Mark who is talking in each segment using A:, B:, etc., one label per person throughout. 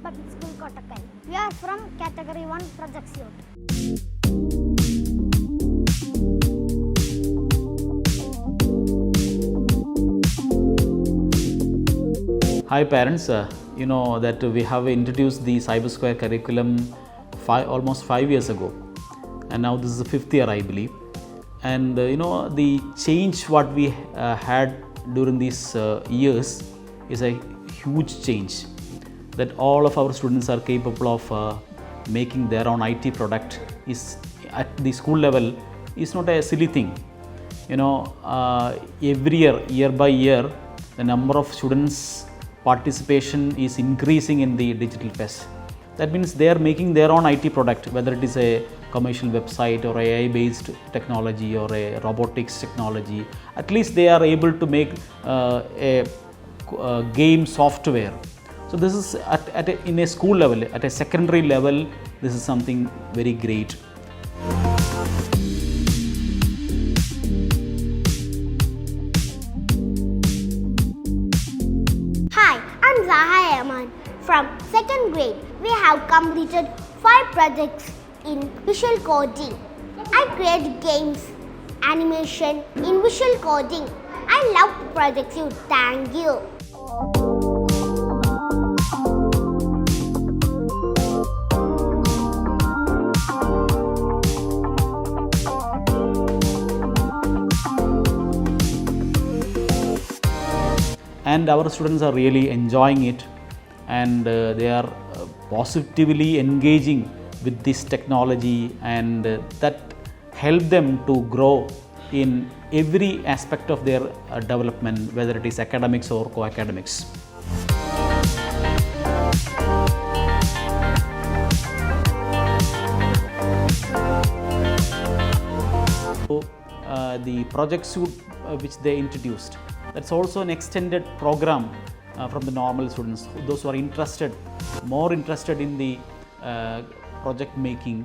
A: Public School, Kottakkal. We are from Category 1 Project Suite.
B: Hi parents, you know that we have introduced the Cyber Square curriculum almost 5 years ago, and now this is the 5th year I believe. And you know, the change what we had during these years is a huge change, that all of our students are capable of making their own IT product is at the school level is not a silly thing. You know, every year by year, the number of students participation is increasing in the digital fest. That means they are making their own IT product, whether it is a commercial website or AI based technology or a robotics technology. At least they are able to make a game software. So this is in a school level, at a secondary level, this is something very great.
A: Hi, I'm Zaha Ahmad. From 2nd grade, we have completed 5 projects in visual coding. I create games, animation in visual coding. I love Project Suite. Thank you.
B: And our students are really enjoying it, and they are positively engaging with this technology, and that help them to grow in every aspect of their development, whether it is academics or co-academics. So, the project suite which they introduced, that's also an extended program from the normal students. Those who are more interested in the project making,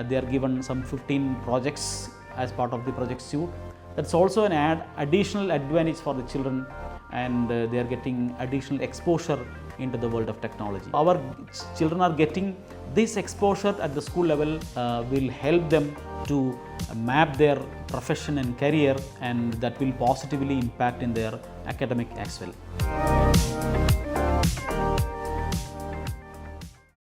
B: they are given some 15 projects as part of the project suite. That's also an additional advantage for the children, and they are getting additional exposure into the world of technology. Our children are getting this exposure at the school level, will help them to map their profession and career, and that will positively impact in their academic as well.